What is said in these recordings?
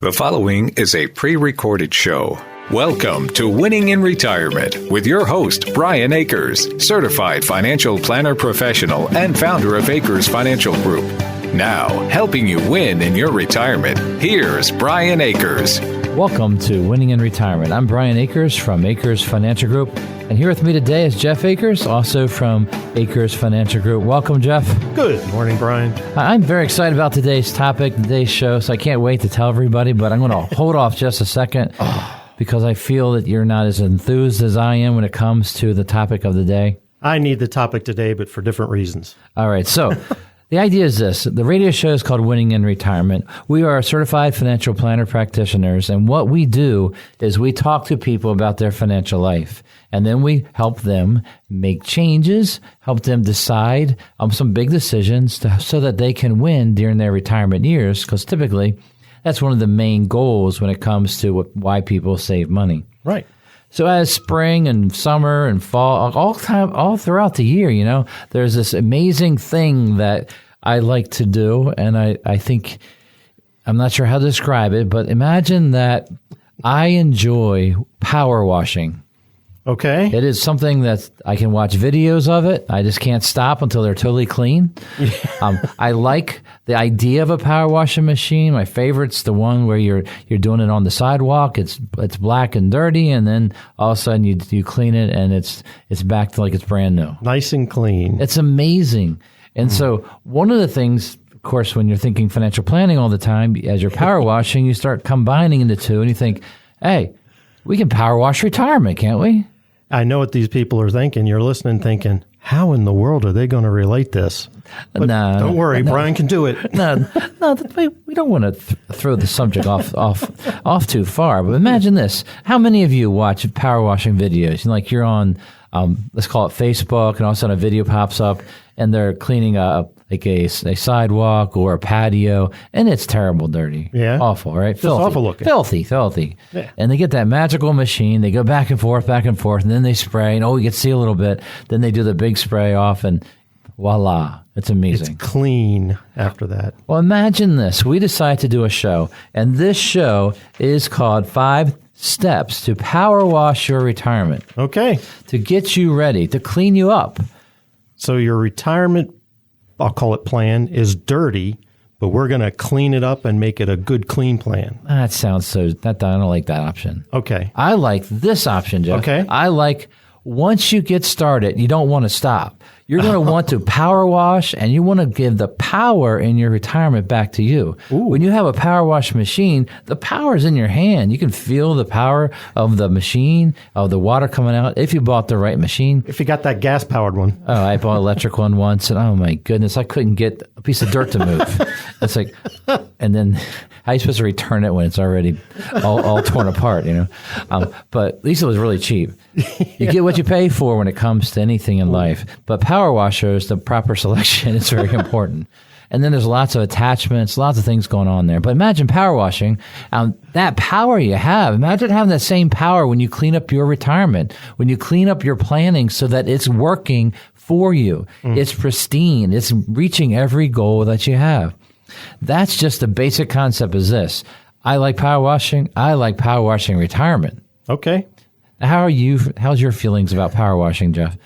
The following is a pre-recorded show. Welcome to Winning in Retirement with your host, Brian Akers, certified financial planner professional and founder of Akers Financial Group. Now, helping you win in your retirement, here's Brian Akers. Welcome to Winning in Retirement. I'm Brian Akers from Akers Financial Group. And here with me today is Jeff Akers, also from Akers Financial Group. Welcome, Jeff. Good morning, Brian. I'm very excited about today's topic, today's show, so I can't wait to tell everybody, but I'm going to hold off just a second because I feel that you're not as enthused as I am when it comes to the topic of the day. I need the topic today, but for different reasons. All right, so the idea is this. The radio show is called Winning in Retirement. We are certified financial planner practitioners, and what we do is we talk to people about their financial life, and then we help them make changes, help them decide some big decisions so that they can win during their retirement years, because typically that's one of the main goals when it comes to why people save money. Right. So as spring and summer and fall, all throughout the year, there's this amazing thing that I like to do, and I think, I'm not sure how to describe it, but imagine that I enjoy power washing. Okay. It is something that I can watch videos of it. I just can't stop until they're totally clean. I like the idea of a power washing machine. My favorite's the one where you're doing it on the sidewalk. It's black and dirty, and then all of a sudden you clean it and it's back to like it's brand new. Nice and clean. It's amazing. And so one of the things, of course, when you're thinking financial planning all the time, as you're power washing, you start combining the two and you think, hey, we can power wash retirement, can't we? I know what these people are thinking. You're listening thinking, how in the world are they going to relate this? But don't worry, Brian can do it. No, we don't want to throw the subject off too far. But imagine this. How many of you watch power washing videos? Like you're on, let's call it Facebook, and all of a sudden a video pops up, and they're cleaning a sidewalk or a patio, and it's terrible dirty. Yeah. Awful, right? Just awful looking. Filthy. Yeah. And they get that magical machine. They go back and forth, and then they spray, and you can see a little bit. Then they do the big spray off, and voila. It's amazing. It's clean after that. Well, imagine this. We decided to do a show, and this show is called 5 Steps to Power Wash Your Retirement. Okay. To get you ready, to clean you up. So your retirement, I'll call it plan, is dirty, but we're going to clean it up and make it a good, clean plan. That sounds I don't like that option. Okay. I like this option, Jeff. Okay. I like once you get started, you don't want to stop. You're going to want to power wash, and you want to give the power in your retirement back to you. Ooh. When you have a power wash machine, the power is in your hand. You can feel the power of the machine, of the water coming out, if you bought the right machine. If you got that gas-powered one. Oh, I bought an electric one once, and oh my goodness, I couldn't get a piece of dirt to move. It's like, and then how are you supposed to return it when it's already all torn apart, But at least it was really cheap. You get what you pay for when it comes to anything in life. But power washers, the proper selection is very important. And then there's lots of attachments, lots of things going on there. But imagine power washing, that power you have. Imagine having that same power when you clean up your retirement, when you clean up your planning so that it's working for you. It's pristine. It's reaching every goal that you have. That's just the basic concept is this. I like power washing. I like power washing retirement. Okay. How's your feelings about power washing, Jeff?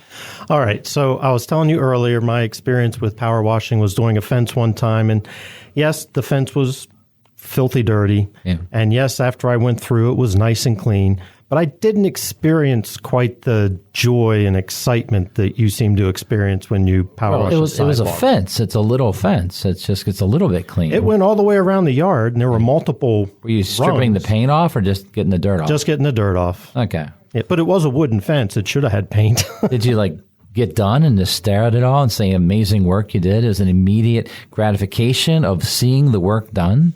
All right. So I was telling you earlier, my experience with power washing was doing a fence one time. And yes, the fence was filthy dirty. Yeah. And yes, after I went through, it was nice and clean. But I didn't experience quite the joy and excitement that you seem to experience when you power wash a sidewalk. It was a fence. It's a little fence. It's a little bit clean. It went all the way around the yard, and there were multiple Were you stripping the paint off or just getting the dirt off? Just getting the dirt off. Okay. Yeah, but it was a wooden fence. It should have had paint. Did you get done and just stare at it all and say amazing work you did? It was an immediate gratification of seeing the work done?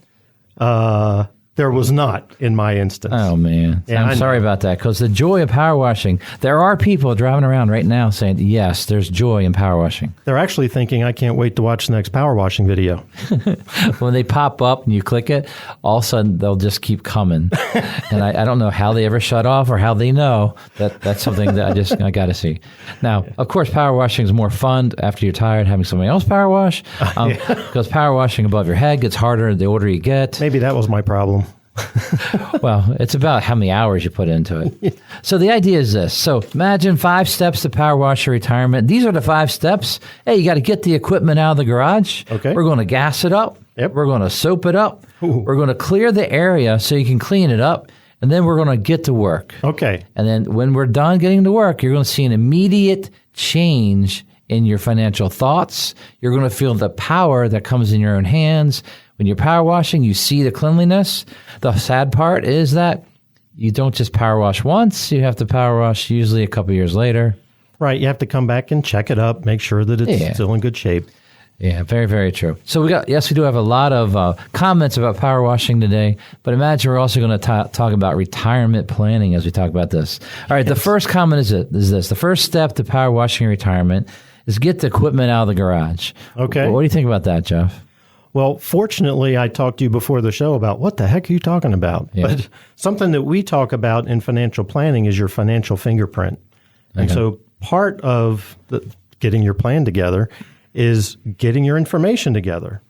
There was not in my instance. Oh, man. Yeah, I'm sorry about that, because the joy of power washing, there are people driving around right now saying, yes, there's joy in power washing. They're actually thinking, I can't wait to watch the next power washing video. When they pop up and you click it, all of a sudden they'll just keep coming. And I don't know how they ever shut off or how they know that's something that I got to see. Now, of course, power washing is more fun after you're tired having somebody else power wash, because power washing above your head gets harder the older you get. Maybe that was my problem. Well, it's about how many hours you put into it. So the idea is this. So imagine 5 steps to power wash your retirement. These are the 5 steps. Hey, you got to get the equipment out of the garage. Okay. We're going to gas it up. Yep. We're going to soap it up. Ooh. We're going to clear the area so you can clean it up. And then we're going to get to work. Okay. And then when we're done getting to work, you're going to see an immediate change in your financial thoughts. You're going to feel the power that comes in your own hands. When you're power washing, you see the cleanliness. The sad part is that you don't just power wash once. You have to power wash usually a couple years later. Right. You have to come back and check it up, make sure that it's still in good shape. Yeah, very, very true. So we do have a lot of comments about power washing today, but imagine we're also going to talk about retirement planning as we talk about this. All right, The first comment is this. The first step to power washing retirement is get the equipment out of the garage. Okay. What do you think about that, Jeff? Well, fortunately, I talked to you before the show about what the heck are you talking about? Yeah. But something that we talk about in financial planning is your financial fingerprint. And so part of getting your plan together is getting your information together.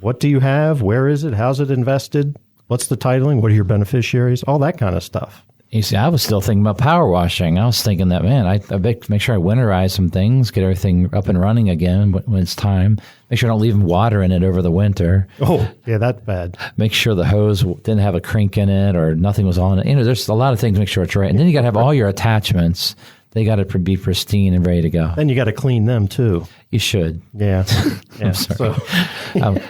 What do you have? Where is it? How's it invested? What's the titling? What are your beneficiaries? All that kind of stuff. You see, I was still thinking about power washing. I was thinking that, man, I make sure I winterize some things, get everything up and running again when it's time. Make sure I don't leave water in it over the winter. Oh, yeah, that's bad. Make sure the hose didn't have a crink in it or nothing was on it. There's a lot of things to make sure it's right. And then you got to have all your attachments. They got to be pristine and ready to go. Then you got to clean them too. You should. Yeah. I'm sorry.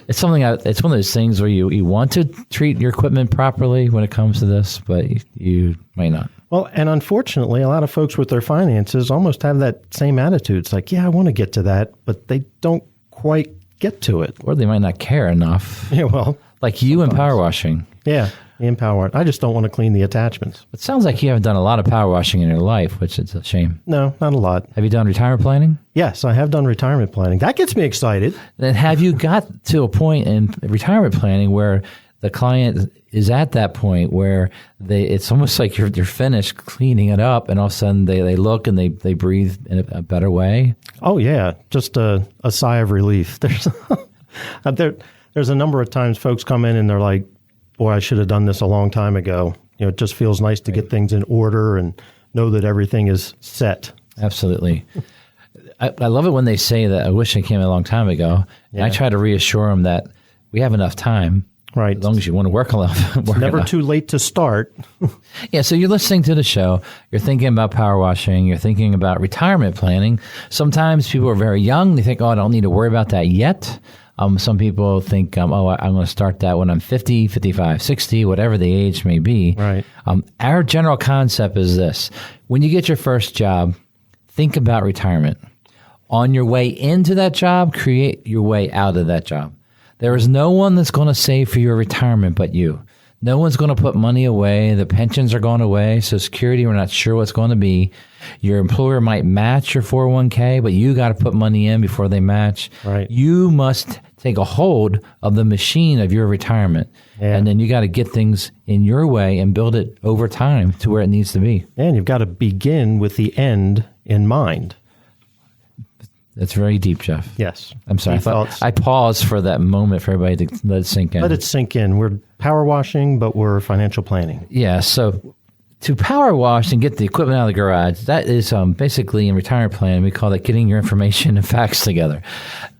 It's something. It's one of those things where you want to treat your equipment properly when it comes to this, but you might not. Well, and unfortunately, a lot of folks with their finances almost have that same attitude. It's like, yeah, I want to get to that, but they don't quite get to it. Or they might not care enough. Yeah, well. Like you in power washing. Yeah, in power. I just don't want to clean the attachments. It sounds like you haven't done a lot of power washing in your life, which is a shame. No, not a lot. Have you done retirement planning? Yes, I have done retirement planning. That gets me excited. Then have you got to a point in retirement planning where the client is at that point where it's almost like you're finished cleaning it up, and all of a sudden they look and they breathe in a better way? Oh, yeah. Just a sigh of relief. There's a number of times folks come in and they're like, boy, I should have done this a long time ago. It just feels nice to get things in order and know that everything is set. Absolutely. I love it when they say that, I wish I came a long time ago. And I try to reassure them that we have enough time. Right. As long as you want to work enough. It's never too late to start. Yeah, so you're listening to the show. You're thinking about power washing. You're thinking about retirement planning. Sometimes people are very young. They think, I don't need to worry about that yet. Some people think, I'm going to start that when I'm 50, 55, 60, whatever the age may be. Right. Our general concept is this. When you get your first job, think about retirement. On your way into that job, create your way out of that job. There is no one that's going to save for your retirement but you. No one's going to put money away. The pensions are going away. Social Security, we're not sure what's going to be. Your employer might match your 401k, but you got to put money in before they match. Right. You must take a hold of the machine of your retirement. Yeah. And then you got to get things in your way and build it over time to where it needs to be. And you've got to begin with the end in mind. That's very deep, Jeff. Yes. I'm sorry. I paused for that moment for everybody to let it sink in. Let it sink in. We're power washing, but we're financial planning. Yeah. So to power wash and get the equipment out of the garage, that is basically in retirement planning, we call that getting your information and facts together.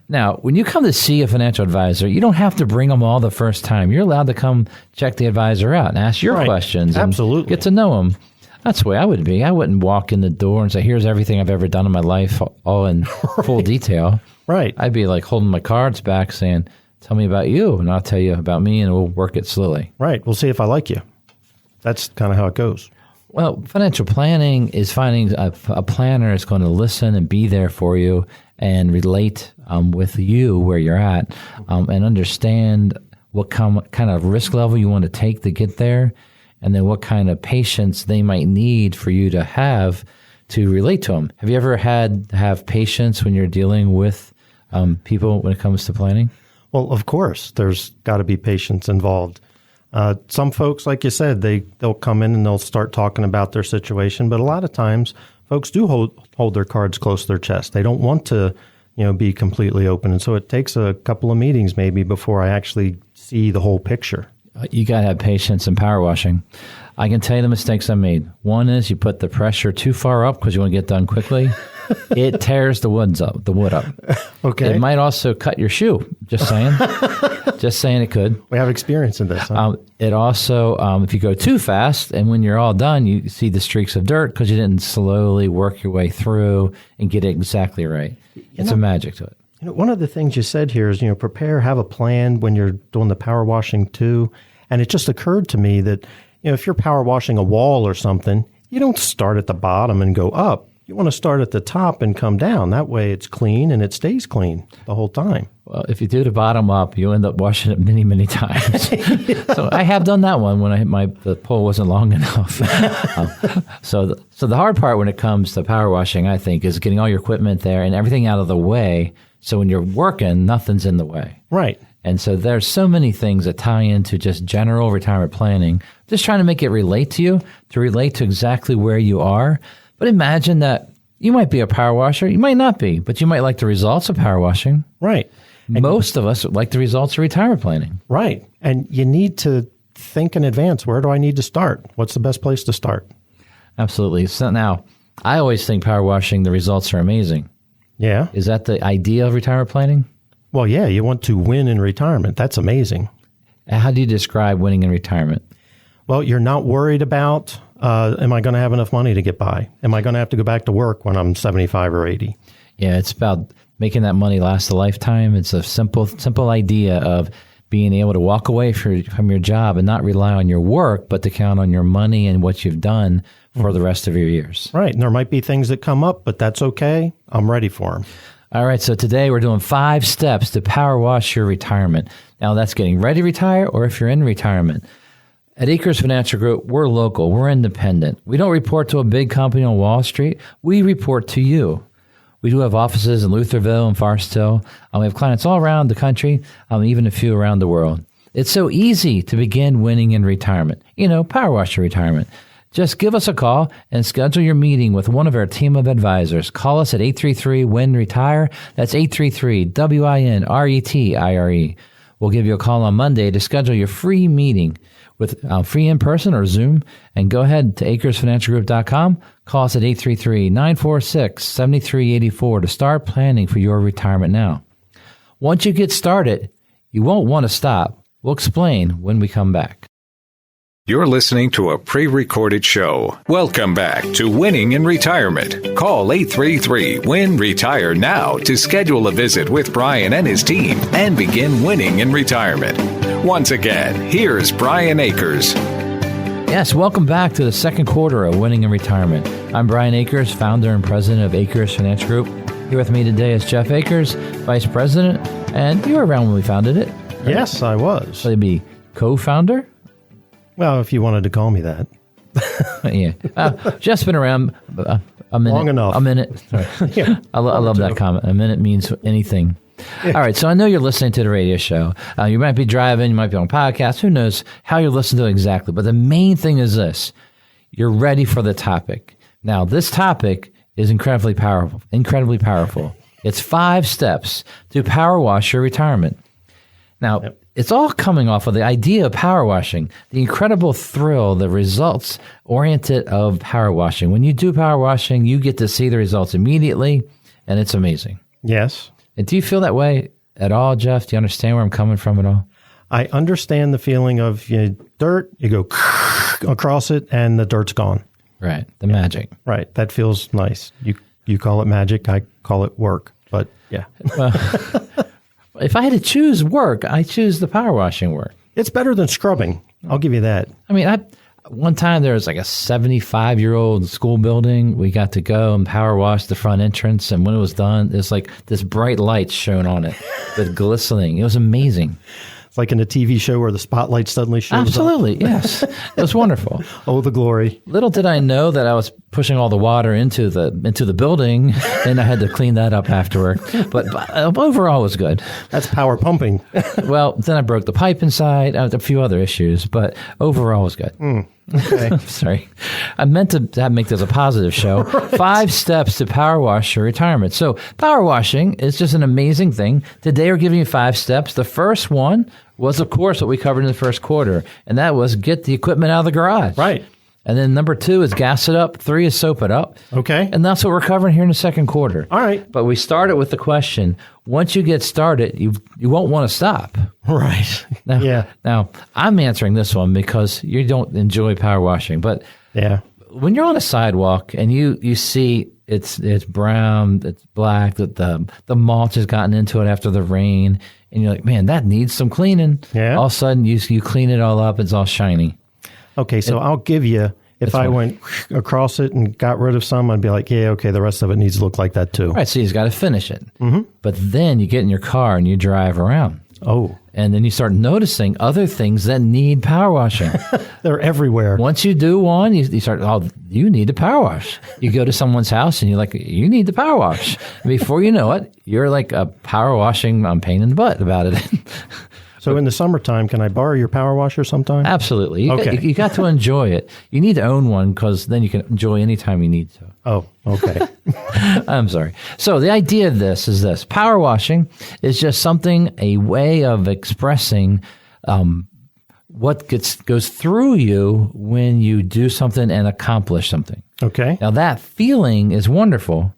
Now, when you come to see a financial advisor, you don't have to bring them all the first time. You're allowed to come check the advisor out and ask your questions. Absolutely. And get to know them. That's the way I would be. I wouldn't walk in the door and say, here's everything I've ever done in my life, all in full detail. Right. I'd be like holding my cards back saying, tell me about you, and I'll tell you about me, and we'll work it slowly. Right. We'll see if I like you. That's kind of how it goes. Well, financial planning is finding a planner that's going to listen and be there for you and relate with you where you're at and understand what kind of risk level you want to take to get there, and then what kind of patience they might need for you to have to relate to them. Have you ever had to have patience when you're dealing with people when it comes to planning? Well, of course, there's got to be patience involved. Some folks, like you said, they'll come in and they'll start talking about their situation, but a lot of times folks do hold their cards close to their chest. They don't want to, be completely open, and so it takes a couple of meetings maybe before I actually see the whole picture. You got to have patience in power washing. I can tell you the mistakes I made. One is you put the pressure too far up because you want to get done quickly. It tears the wood up. Okay. It might also cut your shoe. Just saying. Just saying it could. We have experience in this. Huh? It also, if you go too fast and when you're all done, you see the streaks of dirt because you didn't slowly work your way through and get it exactly right. It's a magic to it. One of the things you said here is, prepare, have a plan when you're doing the power washing too. And it just occurred to me that, if you're power washing a wall or something, you don't start at the bottom and go up. You want to start at the top and come down. That way it's clean and it stays clean the whole time. Well, if you do the bottom up, you end up washing it many, many times. So I have done that one when the pole wasn't long enough. So the hard part when it comes to power washing, I think, is getting all your equipment there and everything out of the way. So when you're working, nothing's in the way. Right. And so there's so many things that tie into just general retirement planning, just trying to make it relate to you, to relate to exactly where you are. But imagine that you might be a power washer, you might not be, but you might like the results of power washing. Right. Most of us like the results of retirement planning. Right. And you need to think in advance. Where do I need to start? What's the best place to start? Absolutely. So now, I always think power washing, the results are amazing. Yeah. Is that the idea of retirement planning? Well, yeah, you want to win in retirement. That's amazing. How do you describe winning in retirement? Well, you're not worried about, am I going to have enough money to get by? Am I going to have to go back to work when I'm 75 or 80? Yeah, it's about making that money last a lifetime. It's a simple idea of being able to walk away from your job and not rely on your work, but to count on your money and what you've done for the rest of your years. Right. And there might be things that come up, but that's okay. I'm ready for them. All right, so today we're doing 5 steps to power wash your retirement. Now, that's getting ready to retire or if you're in retirement. At Akers Financial Group, we're local, we're independent. We don't report to a big company on Wall Street. We report to you. We do have offices in Lutherville and Forest Hill. We have clients all around the country, even a few around the world. It's so easy to begin winning in retirement. Power wash your retirement. Just give us a call and schedule your meeting with one of our team of advisors. Call us at 833-WIN-RETIRE. That's 833-WIN-RETIRE. We'll give you a call on Monday to schedule your free meeting with free in-person or Zoom. And go ahead to AkersFinancialGroup.com. Call us at 833-946-7384 to start planning for your retirement now. Once you get started, you won't want to stop. We'll explain when we come back. You're listening to a pre-recorded show. Welcome back to Winning in Retirement. Call 833-WIN-RETIRE now to schedule a visit with Brian and his team and begin winning in retirement. Once again, here's Brian Akers. Yes, welcome back to the second quarter of Winning in Retirement. I'm Brian Akers, founder and president of Akers Financial Group. Here with me today is Jeff Akers, vice president, and you were around when we founded it. Right? Yes, I was. So you'd be co-founder? Well, if you wanted to call me that. Yeah. Jeff's been around a minute. Long enough. A minute. Sorry. Yeah, I love that comment. A minute means anything. Yeah. All right. So I know you're listening to the radio show. You might be driving. You might be on podcasts. Who knows how you're listening to it exactly. But the main thing is this. You're ready for the topic. Now, this topic is incredibly powerful. It's 5 steps to power wash your retirement. Now, It's all coming off of the idea of power washing, the incredible thrill, the results-oriented of power washing. When you do power washing, you get to see the results immediately, and it's amazing. Yes. And do you feel that way at all, Jeff? Do you understand where I'm coming from at all? I understand the feeling of dirt, you go across it, and the dirt's gone. Right, the magic. Right, that feels nice. You call it magic, I call it work, but yeah. If I had to choose work, I choose the power washing work. It's better than scrubbing. I'll give you that. I mean, one time there was like a 75-year-old school building. We got to go and power wash the front entrance. And when it was done, it's like this bright light shone on it with glistening. It was amazing. It's like in a TV show where the spotlight suddenly shows Absolutely, up. Yes. It was wonderful. Oh, the glory. Little did I know that I was pushing all the water into the building, and I had to clean that up afterward. But overall, it was good. That's power pumping. Well, then I broke the pipe inside, a few other issues, but overall, it was good. Okay. Sorry. I meant to make this a positive show. Right. 5 steps to power wash your retirement. So power washing is just an amazing thing. Today we're giving you 5 steps. The first one was, of course, what we covered in the first quarter, and that was get the equipment out of the garage. Right. And then number 2 is gas it up. 3 is soap it up. Okay. And that's what we're covering here in the second quarter. All right. But we started with the question, once you get started, you won't want to stop. Right. Now, Now, I'm answering this one because you don't enjoy power washing. But when you're on a sidewalk and you see it's brown, it's black, that the mulch has gotten into it after the rain, and you're like, man, that needs some cleaning. Yeah. All of a sudden, you clean it all up, it's all shiny. Okay, so I'll give you, if I went across it and got rid of some, I'd be like, yeah, okay, the rest of it needs to look like that too. Right, so you've got to finish it. Mm-hmm. But then you get in your car and you drive around. Oh. And then you start noticing other things that need power washing. They're everywhere. Once you do one, you start, you need to power wash. You go to someone's house and you're like, you need to power wash. And before you know it, you're like a power washing pain in the butt about it. So in the summertime, can I borrow your power washer sometime? Absolutely. You got to enjoy it. You need to own one because then you can enjoy any time you need to. Oh, okay. I'm sorry. So the idea of this is this. Power washing is just a way of expressing what goes through you when you do something and accomplish something. Okay. Now that feeling is wonderful.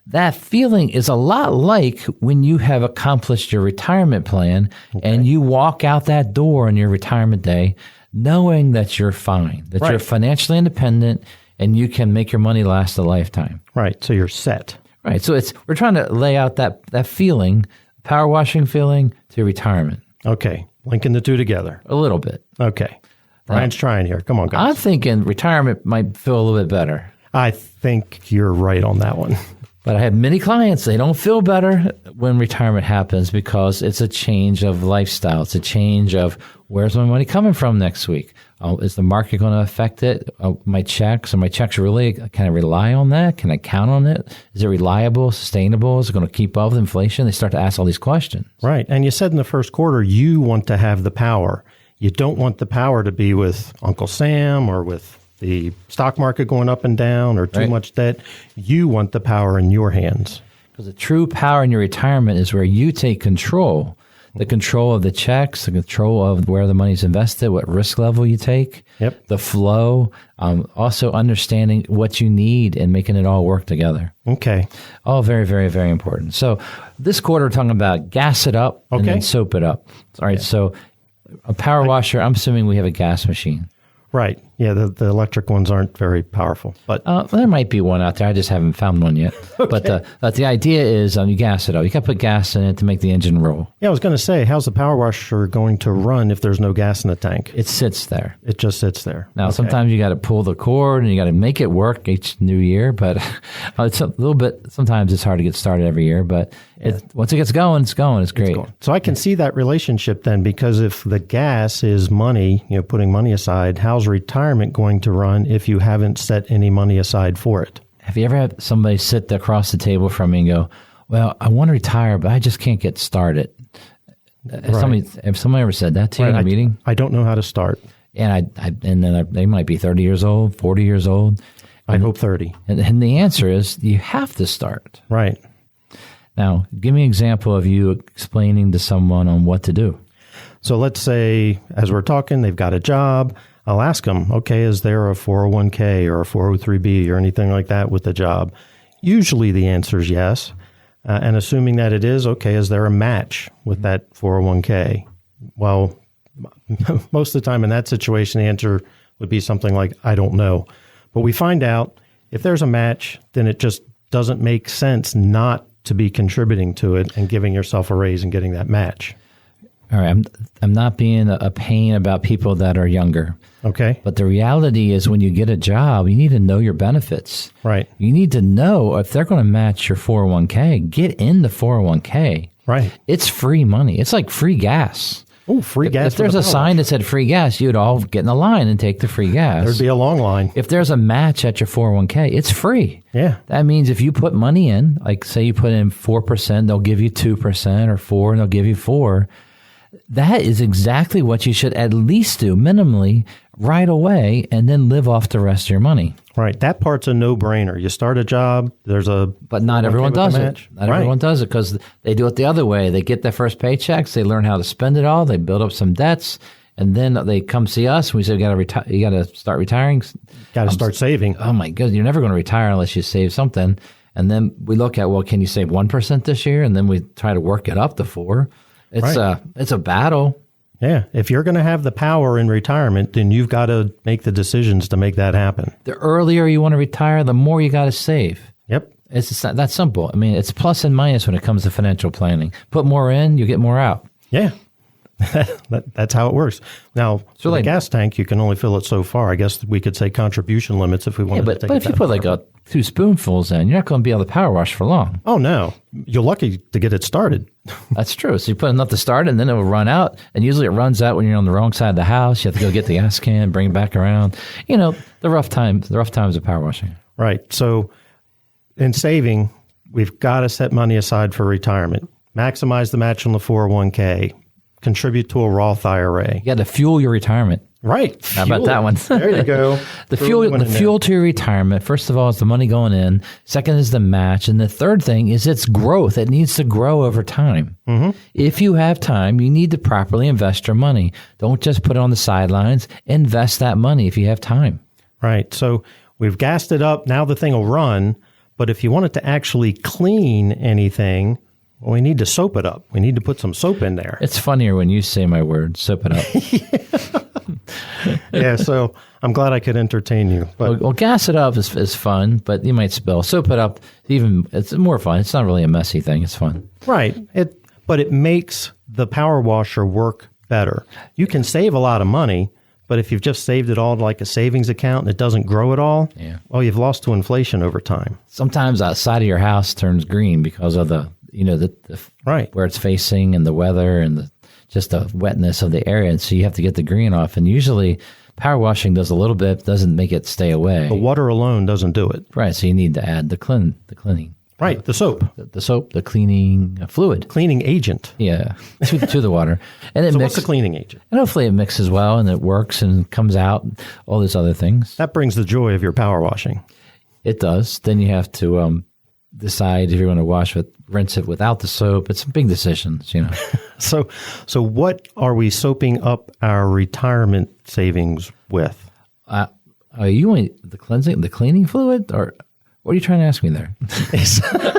That feeling is a lot like when you have accomplished your retirement plan and you walk out that door on your retirement day knowing that you're fine, that you're financially independent and you can make your money last a lifetime. Right. So you're set. Right. So we're trying to lay out that feeling, power washing feeling to retirement. Okay. Linking the two together. A little bit. Okay. Brian's trying here. Come on, guys. I'm thinking retirement might feel a little bit better. I think you're right on that one. But I have many clients, they don't feel better when retirement happens because it's a change of lifestyle. It's a change of where's my money coming from next week? Is the market going to affect it? My checks really, can I rely on that? Can I count on it? Is it reliable, sustainable? Is it going to keep up with inflation? They start to ask all these questions. Right. And you said in the first quarter, you want to have the power. You don't want the power to be with Uncle Sam or with the stock market going up and down or too much debt. You want the power in your hands. Because the true power in your retirement is where you take control. The control of the checks, the control of where the money's invested, what risk level you take, the flow, also understanding what you need and making it all work together. Okay. All very, very, very important. So this quarter, we're talking about gas it up and then soap it up. All right. So a power washer, I'm assuming we have a gas machine. Right. Yeah, the electric ones aren't very powerful. But there might be one out there. I just haven't found one yet. Okay. But the idea is you gas it up. You got to put gas in it to make the engine roll. Yeah, I was going to say, how's the power washer going to run if there's no gas in the tank? It sits there. It just sits there. Now, sometimes you got to pull the cord and you got to make it work each new year. But it's a little bit, sometimes it's hard to get started every year. But once it gets going, it's going. It's great. So I can see that relationship then, because if the gas is money, putting money aside, how's retirement going to run if you haven't set any money aside for it? Have you ever had somebody sit across the table from me and go, well, I want to retire, but I just can't get started? Have somebody ever said that to you in a meeting? I don't know how to start. And they might be 30 years old, 40 years old. I hope 30. And the answer is you have to start. Right. Now, give me an example of you explaining to someone on what to do. So let's say, as we're talking, they've got a job. I'll ask them, okay, is there a 401k or a 403b or anything like that with the job? Usually the answer is yes. And assuming that it is, okay, is there a match with that 401k? Well, most of the time in that situation, the answer would be something like, I don't know. But we find out if there's a match, then it just doesn't make sense not to be contributing to it and giving yourself a raise and getting that match. All right, I'm not being a pain about people that are younger. Okay. But the reality is when you get a job, you need to know your benefits. Right. You need to know if they're going to match your 401k, get in the 401k. Right. It's free money. It's like free gas. Oh, free gas. If there's a sign that said free gas, you'd all get in the line and take the free gas. There'd be a long line. If there's a match at your 401k, it's free. Yeah. That means if you put money in, like say you put in 4%, they'll give you 2%, or 4%, and they'll give you 4%. That is exactly what you should at least do minimally right away and then live off the rest of your money. Right. That part's a no-brainer. You start a job, But not everyone does it. Not everyone does it because they do it the other way. They get their first paychecks, they learn how to spend it all, they build up some debts, and then they come see us and we say, you got to start retiring. Got to start saving. Oh my goodness, you're never going to retire unless you save something. And then we look at, well, can you save 1% this year? And then we try to work it up to 4%. It's a battle. Yeah. If you're going to have the power in retirement, then you've got to make the decisions to make that happen. The earlier you want to retire, the more you got to save. Yep. It's just that simple. I mean, it's plus and minus when it comes to financial planning. Put more in, you get more out. Yeah. That's how it works. Now, so the gas tank, you can only fill it so far. I guess we could say contribution limits if we wanted to take it. But if you put like 2 spoonfuls in, you're not going to be able to power wash for long. Oh, no. You're lucky to get it started. That's true. So you put enough to start, and then it will run out. And usually it runs out when you're on the wrong side of the house. You have to go get the gas can, bring it back around. You know, the rough times of power washing. Right. So in saving, we've got to set money aside for retirement. Maximize the match on the 401k. Contribute to a Roth IRA. You got to fuel your retirement. Right. How about that one? There you go. The fuel to your retirement, first of all, is the money going in. Second is the match. And the third thing is its growth. It needs to grow over time. Mm-hmm. If you have time, you need to properly invest your money. Don't just put it on the sidelines. Invest that money if you have time. Right. So we've gassed it up. Now the thing will run. But if you want it to actually clean anything, well, we need to soap it up. We need to put some soap in there. It's funnier when you say my word, soap it up. Yeah, so I'm glad I could entertain you. But well, gas it up is fun, but you might spill. Soap it up, it's more fun. It's not really a messy thing. It's fun. Right. But it makes the power washer work better. You can save a lot of money, but if you've just saved it all to like a savings account and it doesn't grow at all, well, you've lost to inflation over time. Sometimes outside of your house turns green because of the right where it's facing and the weather and just the wetness of the area. And so you have to get the green off. And usually power washing does a little bit, doesn't make it stay away. The water alone doesn't do it. Right. So you need to add the cleaning. Right. The soap. The soap, the cleaning fluid. Cleaning agent. Yeah. To the water. And so what's the cleaning agent? And hopefully it mixes well and it works and comes out, all these other things. That brings the joy of your power washing. It does. Then you have to decide if you're going to rinse it without the soap. It's big decisions, you know. So what are we soaping up our retirement savings with? Are you want the cleaning fluid, or what are you trying to ask me there?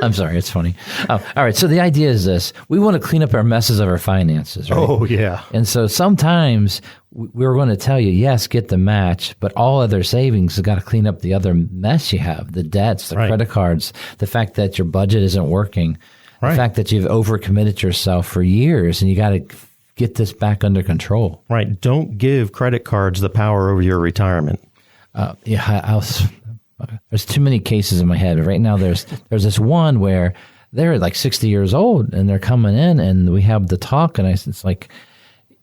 I'm sorry, it's funny. All right, so the idea is this. We want to clean up our messes of our finances, right? Oh, yeah. And so sometimes we're going to tell you, yes, get the match, but all other savings have got to clean up the other mess you have, the debts, the credit cards, the fact that your budget isn't working, the fact that you've overcommitted yourself for years, and you got to get this back under control. Right. Don't give credit cards the power over your retirement. There's too many cases in my head. Right now, there's this one where they're like 60 years old and they're coming in and we have the talk, and it's like,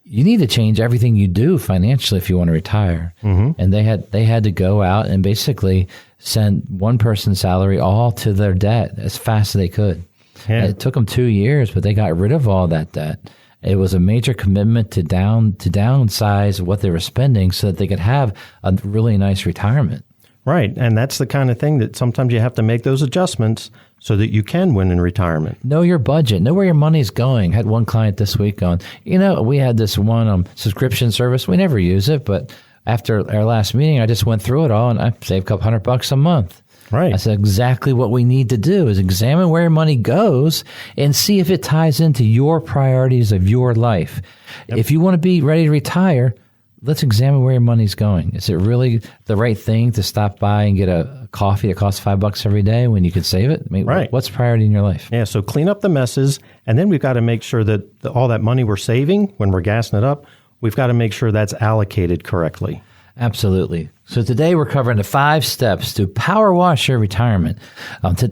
you need to change everything you do financially if you want to retire. Mm-hmm. And they had to go out and basically send one person's salary all to their debt as fast as they could. Yeah. It took them 2 years, but they got rid of all that debt. It was a major commitment to downsize what they were spending so that they could have a really nice retirement. Right. And that's the kind of thing that sometimes you have to make those adjustments so that you can win in retirement. Know your budget. Know where your money's going. I had one client this week going, we had this one subscription service. We never use it, but after our last meeting, I just went through it all and I saved a couple $100 a month. Right. That's exactly what we need to do is examine where your money goes and see if it ties into your priorities of your life. Yep. If you want to be ready to retire, let's examine where your money's going. Is it really the right thing to stop by and get a coffee that costs $5 every day when you could save it? I mean, right. What's priority in your life? Yeah, so clean up the messes, and then we've got to make sure that all that money we're saving when we're gassing it up, we've got to make sure that's allocated correctly. Absolutely. So today we're covering the 5 steps to power wash your retirement.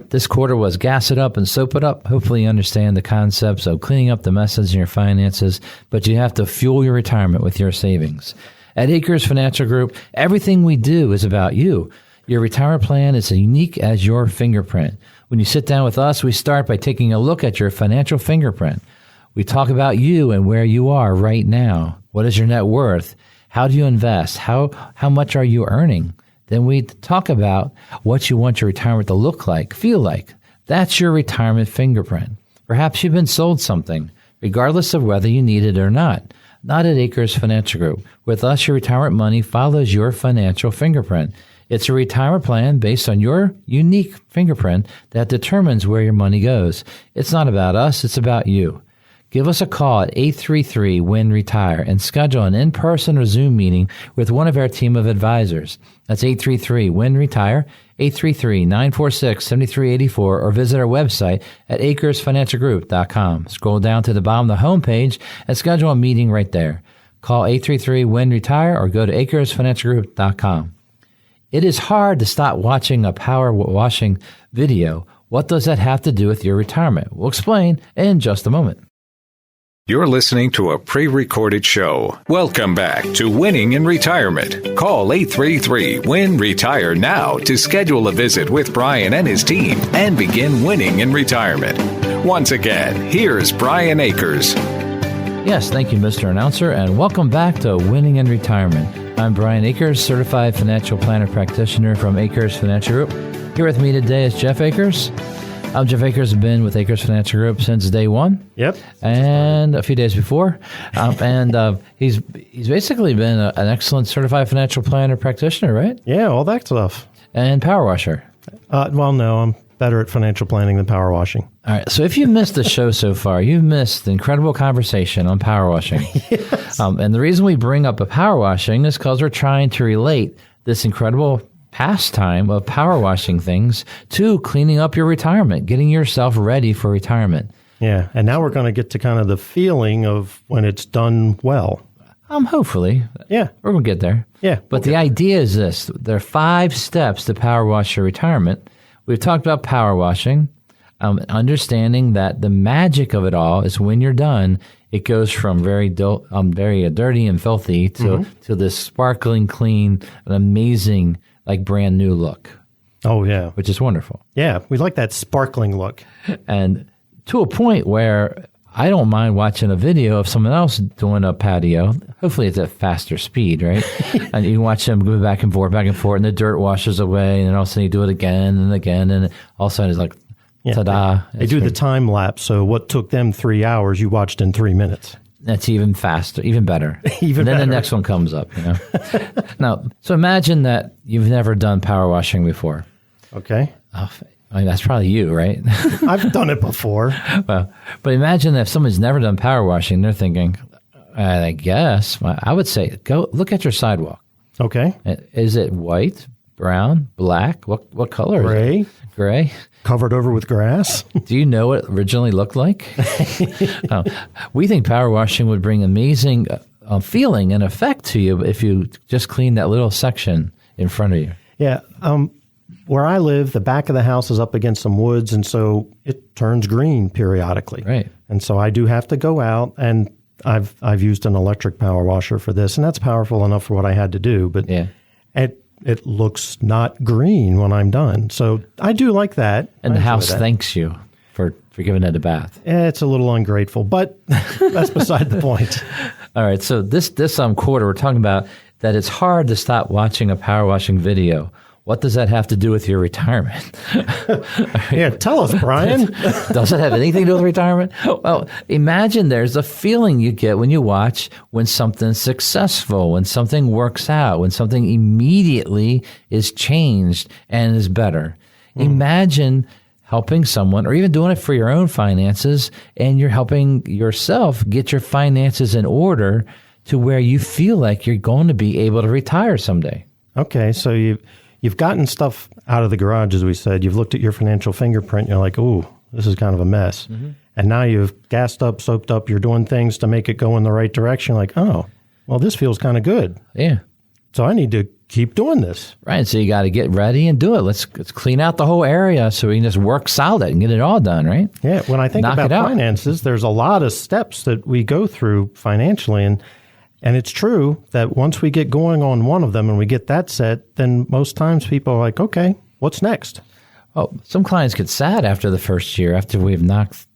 This quarter was gas it up and soap it up. Hopefully you understand the concepts of cleaning up the messes in your finances, but you have to fuel your retirement with your savings. At Akers Financial Group, everything we do is about you. Your retirement plan is as unique as your fingerprint. When you sit down with us, we start by taking a look at your financial fingerprint. We talk about you and where you are right now. What is your net worth? How do you invest? How much are you earning? Then we talk about what you want your retirement to look like, feel like. That's your retirement fingerprint. Perhaps you've been sold something, regardless of whether you need it or not. Not at Akers Financial Group. With us, your retirement money follows your financial fingerprint. It's a retirement plan based on your unique fingerprint that determines where your money goes. It's not about us, it's about you. Give us a call at 833-WIN-RETIRE and schedule an in-person or Zoom meeting with one of our team of advisors. That's 833-WIN-RETIRE, 833-946-7384, or visit our website at akersfinancialgroup.com. Scroll down to the bottom of the homepage and schedule a meeting right there. Call 833-WIN-RETIRE or go to akersfinancialgroup.com. It is hard to stop watching a power washing video. What does that have to do with your retirement? We'll explain in just a moment. You're listening to a pre-recorded show. Welcome back to Winning in Retirement. Call 833-WIN-RETIRE now to schedule a visit with Brian and his team and begin winning in retirement. Once again, here's Brian Akers. Yes, thank you, Mr. Announcer, and welcome back to Winning in Retirement. I'm Brian Akers, Certified Financial Planner Practitioner from Akers Financial Group. Here with me today is Jeff Akers. Jeff Akers has been with Akers Financial Group since day one. Yep. And a few days before. He's basically been an excellent certified financial planner practitioner, right? Yeah, all that stuff. And power washer. Well, no, I'm better at financial planning than power washing. All right. So if you missed the show so far, you've missed the incredible conversation on power washing. Yes. And the reason we bring up a power washing is because we're trying to relate this incredible pastime of power washing things to cleaning up your retirement, getting yourself ready for retirement. Yeah, and now we're going to get to kind of the feeling of when it's done well. Hopefully. Yeah. We're going to get there. Yeah. But the idea is this. There are 5 steps to power wash your retirement. We've talked about power washing, understanding that the magic of it all is when you're done, it goes from very dirty and filthy to this sparkling clean, an amazing, like brand new look. Oh, yeah. Which is wonderful. Yeah, we like that sparkling look. And to a point where I don't mind watching a video of someone else doing a patio. Hopefully it's at faster speed, right? And you can watch them go back and forth, and the dirt washes away, and then all of a sudden you do it again and again, and all of a sudden it's like, ta-da. They do the time lapse, so what took them 3 hours, you watched in 3 minutes. That's even faster, even better. Even then better. The next one comes up, Now, so imagine that you've never done power washing before. Okay. That's probably you, right? I've done it before. Well, but imagine if someone's never done power washing, they're thinking, I guess, I would say, go look at your sidewalk. Okay. Is it white, brown, black? What color Gray. is it? Gray. Covered over with grass. Do you know what it originally looked like? We think power washing would bring amazing feeling and effect to you if you just clean that little section in front of you. Yeah. Where I live, the back of the house is up against some woods, and so it turns green periodically. Right. And so I do have to go out, and I've used an electric power washer for this, and that's powerful enough for what I had to do. But it looks not green when I'm done. So I do like that. And the house thanks you for giving it a bath. It's a little ungrateful, but that's beside the point. All right. So this quarter, we're talking about that it's hard to stop watching a power washing video. What does that have to do with your retirement? Yeah, tell us, Brian. Does it have anything to do with retirement? Well, imagine there's a feeling you get when you watch when something's successful, when something works out, when something immediately is changed and is better. Imagine helping someone or even doing it for your own finances, and you're helping yourself get your finances in order to where you feel like you're going to be able to retire someday. Okay, so you've gotten stuff out of the garage, as we said. You've looked at your financial fingerprint. You're like, ooh, this is kind of a mess. Mm-hmm. And now you've gassed up, soaked up. You're doing things to make it go in the right direction. Like, oh, well, this feels kind of good. Yeah. So I need to keep doing this. Right. So you got to get ready and do it. Let's clean out the whole area so we can just work solid and get it all done, right? Yeah. When I think about finances, there's a lot of steps that we go through financially. And it's true that once we get going on one of them and we get that set, then most times people are like, okay, what's next? Oh, some clients get sad after the first year, after we've knocked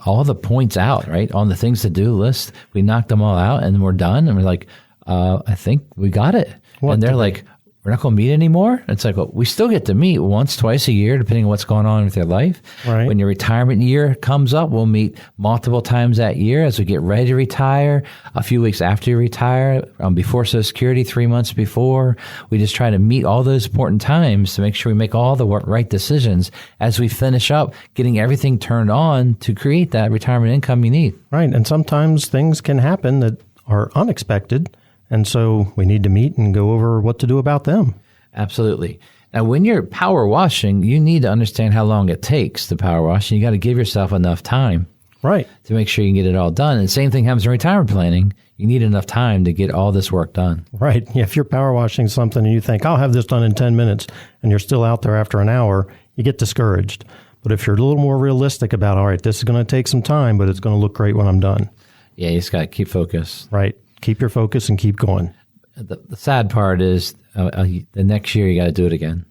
all the points out, right? On the things to do list, we knocked them all out and we're done. And we're like, I think we got it. And they're like, we're not going to meet anymore. It's like, well, we still get to meet once, twice a year, depending on what's going on with your life. Right. When your retirement year comes up, we'll meet multiple times that year as we get ready to retire, a few weeks after you retire, before Social Security, 3 months before. We just try to meet all those important times to make sure we make all the right decisions as we finish up getting everything turned on to create that retirement income you need. Right. And sometimes things can happen that are unexpected. And so we need to meet and go over what to do about them. Absolutely. Now, when you're power washing, you need to understand how long it takes to power wash, and you got to give yourself enough time, right, to make sure you can get it all done. And the same thing happens in retirement planning. You need enough time to get all this work done. Right. Yeah, if you're power washing something and you think, I'll have this done in 10 minutes, and you're still out there after an hour, you get discouraged. But if you're a little more realistic about, all right, this is going to take some time, but it's going to look great when I'm done. Yeah, you just got to keep focused. Right. Keep your focus and keep going. The sad part is the next year you got to do it again.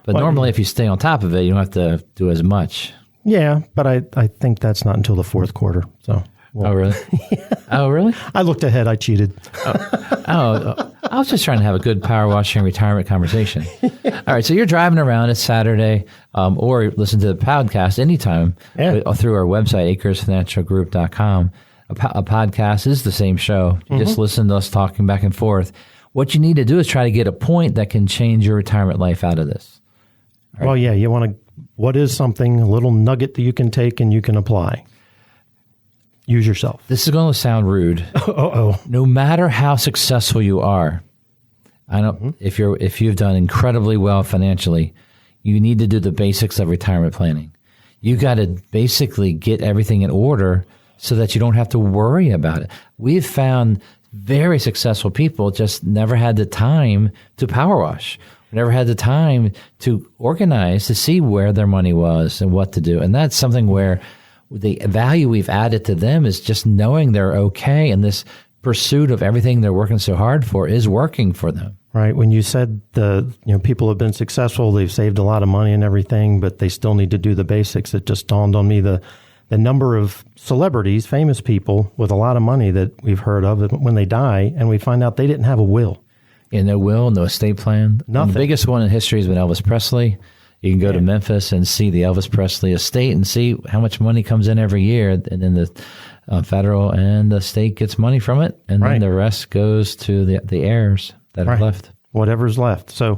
But normally if you stay on top of it, you don't have to do as much. Yeah, but I think that's not until the fourth quarter. So. Oh, really? Oh, really? I looked ahead. I cheated. I was just trying to have a good power washing retirement conversation. All right, so you're driving around. It's Saturday, or listen to the podcast anytime through our website, AkersFinancialGroup.com. A podcast is the same show. You just listen to us talking back and forth. What you need to do is try to get a point that can change your retirement life out of this. Right. Well, yeah, you want to, what is something, a little nugget that you can take and you can apply? Use yourself. This is going to sound rude. No matter how successful you are, I don't, if you've done incredibly well financially, you need to do the basics of retirement planning. You got to basically get everything in order so that you don't have to worry about it. We've found very successful people just never had the time to power wash, never had the time to organize to see where their money was and what to do. And that's something where the value we've added to them is just knowing they're okay, and this pursuit of everything they're working so hard for is working for them. Right. When you said people have been successful, they've saved a lot of money and everything, but they still need to do the basics, it just dawned on me the number of celebrities, famous people with a lot of money that we've heard of when they die, and we find out they didn't have a will. Yeah, no will, no estate plan. Nothing. The biggest one in history has been Elvis Presley. You can go to Memphis and see the Elvis Presley estate and see how much money comes in every year, and then the federal and the state gets money from it, and then the rest goes to the heirs that are left. Whatever's left. So,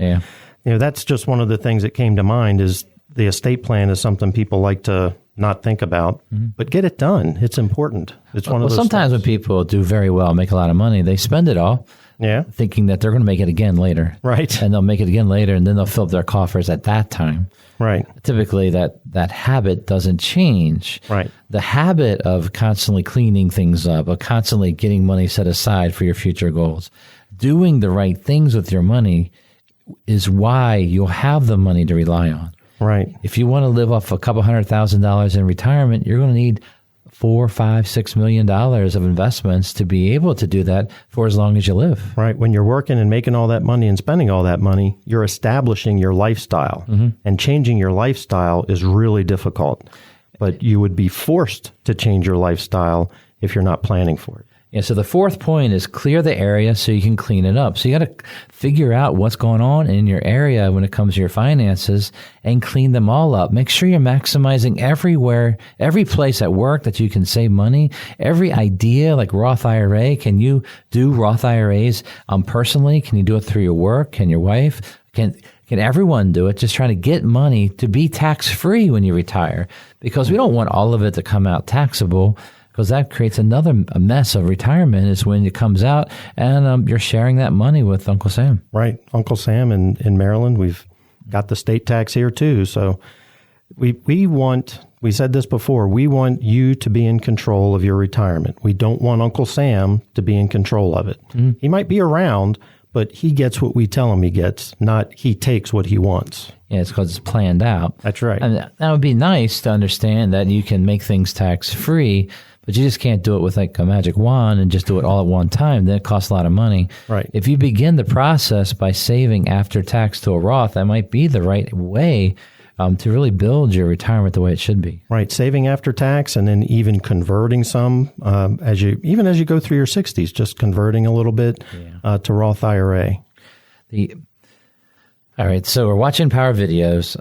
that's just one of the things that came to mind is the estate plan is something people like to not think about, but get it done. It's important. It's one of those sometimes things. When people do very well, make a lot of money, they spend it all. Yeah. Thinking that they're going to make it again later. Right. And they'll make it again later, and then they'll fill up their coffers at that time. Right. Typically, that habit doesn't change. Right. The habit of constantly cleaning things up, of constantly getting money set aside for your future goals, doing the right things with your money is why you'll have the money to rely on. Right. If you want to live off a couple $100,000 in retirement, you're going to need $4, $5, $6 million of investments to be able to do that for as long as you live. Right. When you're working and making all that money and spending all that money, you're establishing your lifestyle. And changing your lifestyle is really difficult. But you would be forced to change your lifestyle if you're not planning for it. Yeah, so the fourth point is clear the area so you can clean it up. So you got to figure out what's going on in your area when it comes to your finances and clean them all up. Make sure you're maximizing everywhere, every place at work that you can save money, every idea like Roth IRA. Can you do Roth IRAs personally? Can you do it through your work? Can your wife? Can everyone do it? Just trying to get money to be tax-free when you retire, because we don't want all of it to come out taxable. Because that creates a mess of retirement is when it comes out and you're sharing that money with Uncle Sam. Right. Uncle Sam in Maryland, we've got the state tax here too. So we said this before, we want you to be in control of your retirement. We don't want Uncle Sam to be in control of it. He might be around, but he gets what we tell him he gets, not he takes what he wants. Yeah, it's because it's planned out. That's right. And that would be nice to understand that you can make things tax-free, but you just can't do it with like a magic wand and just do it all at one time. Then it costs a lot of money. Right. If you begin the process by saving after tax to a Roth, that might be the right way to really build your retirement the way it should be. Right, saving after tax, and then even converting some as you go through your 60s, just converting a little bit to Roth IRA. All right, so we're watching power videos.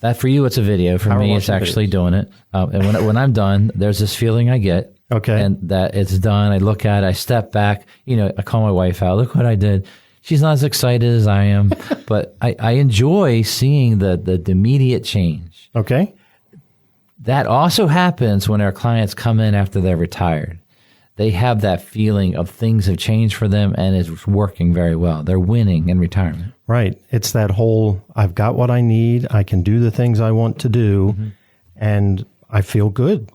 That for you, it's a video. For me, it's actually doing it. And when I'm done, there's this feeling I get. Okay. And that it's done. I look at it. I step back. I call my wife out. Look what I did. She's not as excited as I am, but I enjoy seeing the immediate change. Okay. That also happens when our clients come in after they're retired. They have that feeling of things have changed for them and it's working very well. They're winning in retirement. Right. It's that whole, I've got what I need. I can do the things I want to do, and I feel good.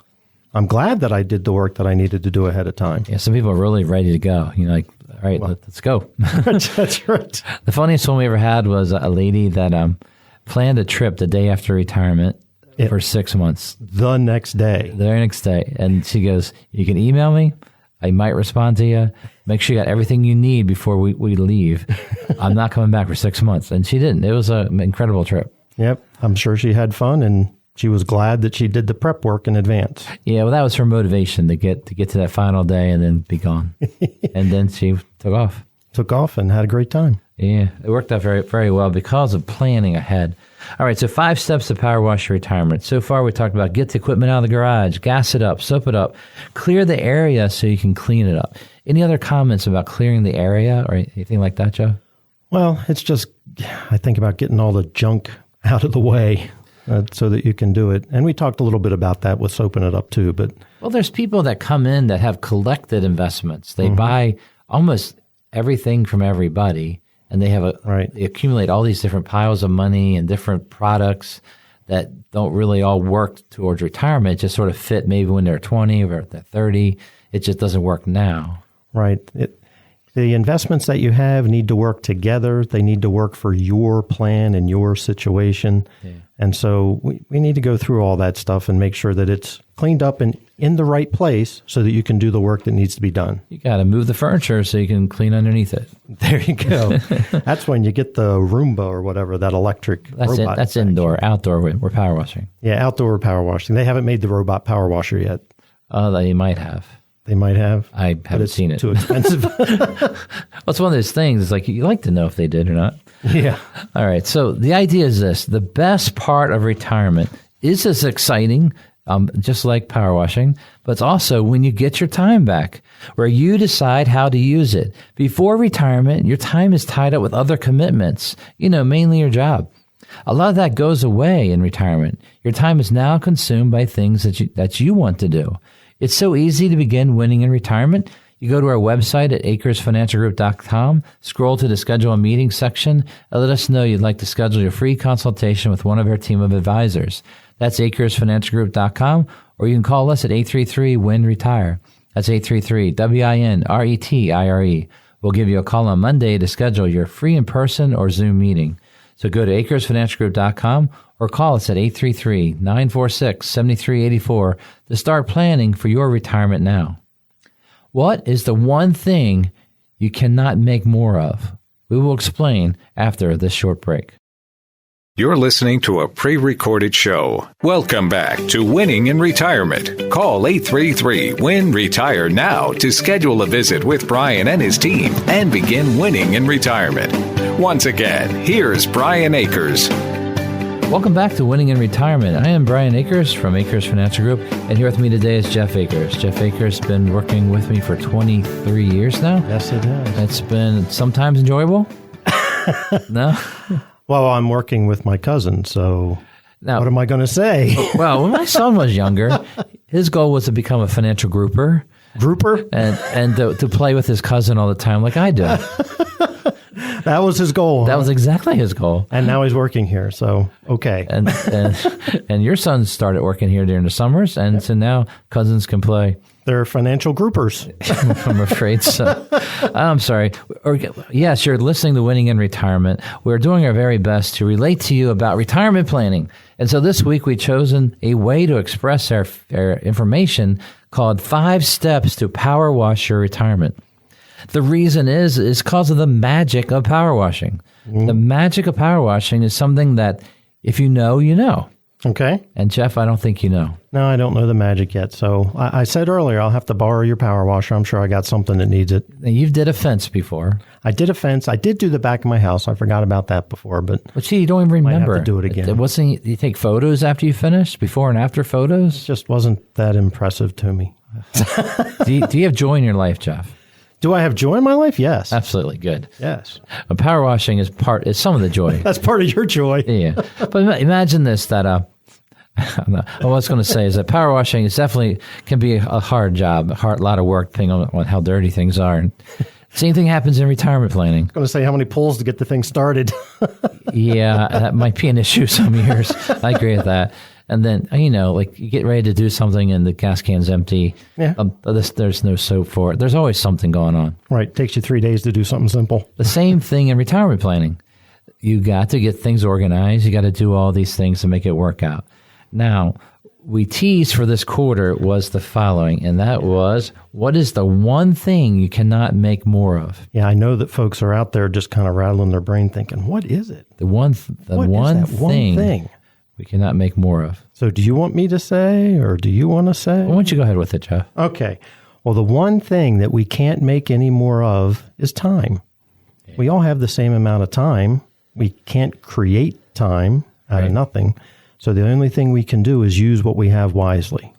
I'm glad that I did the work that I needed to do ahead of time. Yeah, some people are really ready to go. All right, let's go. That's right. The funniest one we ever had was a lady that planned a trip the day after retirement for 6 months. The next day. The very next day. And she goes, you can email me. I might respond to you. Make sure you got everything you need before we leave. I'm not coming back for 6 months. And she didn't. It was an incredible trip. Yep. I'm sure she had fun, and she was glad that she did the prep work in advance. Yeah, well, that was her motivation to get to that final day and then be gone. And then she took off. Took off and had a great time. Yeah, it worked out very, very well because of planning ahead. All right, so 5 steps to power wash your retirement. So far, we talked about get the equipment out of the garage, gas it up, soap it up, clear the area so you can clean it up. Any other comments about clearing the area or anything like that, Joe? Well, it's just, I think about getting all the junk out of the way so that you can do it. And we talked a little bit about that with soaping it up too. But well, there's people that come in that have collected investments. They buy almost everything from everybody. And they have they accumulate all these different piles of money and different products that don't really all work towards retirement. It just sort of fit maybe when they're 20 or they're 30. It just doesn't work now. Right. The investments that you have need to work together. They need to work for your plan and your situation. Yeah. And so we need to go through all that stuff and make sure that it's cleaned up and in the right place so that you can do the work that needs to be done. You got to move the furniture so you can clean underneath it. There you go. That's when you get the Roomba or whatever, that electric robot. That's indoor. Outdoor, we're power washing. Yeah, outdoor power washing. They haven't made the robot power washer yet. Oh, they might have. They might have. I haven't seen it. Too expensive. Well, it's one of those things. It's like you like to know if they did or not. Yeah. All right. So the idea is this. The best part of retirement is as exciting, just like power washing, but it's also when you get your time back, where you decide how to use it. Before retirement, your time is tied up with other commitments, mainly your job. A lot of that goes away in retirement. Your time is now consumed by things that you want to do. It's so easy to begin winning in retirement. You go to our website at akersfinancialgroup.com, scroll to the schedule a meeting section, and let us know you'd like to schedule your free consultation with one of our team of advisors. That's akersfinancialgroup.com, or you can call us at 833-WIN-RETIRE. That's 833-WIN-RETIRE. We'll give you a call on Monday to schedule your free in-person or Zoom meeting. So go to akersfinancialgroup.com or call us at 833-946-7384 to start planning for your retirement now. What is the one thing you cannot make more of? We will explain after this short break. You're listening to a pre-recorded show. Welcome back to Winning in Retirement. Call 833-WIN-RETIRE now to schedule a visit with Brian and his team and begin winning in retirement. Once again, here's Brian Akers. Welcome back to Winning in Retirement. I am Brian Akers from Akers Financial Group, and here with me today is Jeff Akers. Jeff Akers has been working with me for 23 years now. Yes, it has. It's been sometimes enjoyable. No? Well, I'm working with my cousin, so now, what am I going to say? Well, when my son was younger, his goal was to become a financial grouper. Grouper? And to play with his cousin all the time like I do. That was his goal. That was exactly his goal. And now he's working here, so okay. And your son started working here during the summers, and so now cousins can play. They're financial groupers. I'm afraid so. I'm sorry. Yes, you're listening to Winning in Retirement. We're doing our very best to relate to you about retirement planning. And so this week we've chosen a way to express our information called 5 Steps to Power Wash Your Retirement. The reason is because of the magic of power washing. Mm-hmm. The magic of power washing is something that If you know, you know. Okay. And Jeff, I don't think you know. No, I don't know the magic yet. So I said earlier, I'll have to borrow your power washer. I'm sure I got something that needs it. Now, you've did a fence before. I did a fence. I did do the back of my house. I forgot about that before, but see, you don't even remember. might have to do it again. It wasn't. You take photos after you finish, before and after photos. It just wasn't that impressive to me. do you have joy in your life, Jeff? Do I have joy in my life? Yes. Absolutely. Good. Yes. But power washing is some of the joy. That's part of your joy. Yeah. But imagine this, that what I was going to say is that power washing is definitely can be a hard job, a lot of work depending on how dirty things are. And same thing happens in retirement planning. I'm going to say how many pulls to get the thing started. Yeah, that might be an issue some years. I agree with that. And then, like you get ready to do something and the gas can's empty. Yeah. There's no soap for it. There's always something going on. Right. Takes you 3 days to do something simple. The same thing in retirement planning. You got to get things organized. You got to do all these things to make it work out. Now, we teased for this quarter was the following, and that was, what is the one thing you cannot make more of? Yeah, I know that folks are out there just kind of rattling their brain thinking, what is it? The one thing we cannot make more of. So do you want me to say, or do you want to say? Why don't you go ahead with it, Jeff? Okay. Well, the one thing that we can't make any more of is time. Yeah. We all have the same amount of time. We can't create time out of nothing. So the only thing we can do is use what we have wisely.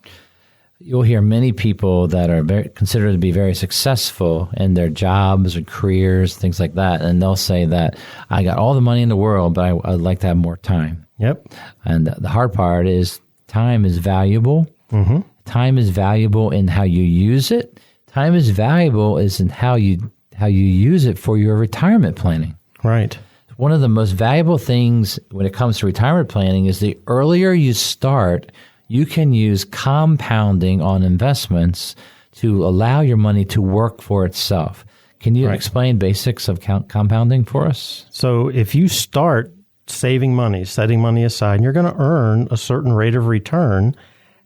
You'll hear many people that are considered to be very successful in their jobs or careers, things like that, and they'll say that I got all the money in the world, but I'd like to have more time. Yep. And the hard part is time is valuable. Mm-hmm. Time is valuable in how you use it. Time is valuable is in how you use it for your retirement planning. Right. One of the most valuable things when it comes to retirement planning is the earlier you start, you can use compounding on investments to allow your money to work for itself. Can you explain basics of compounding for us? So if you start saving money, setting money aside, and you're going to earn a certain rate of return,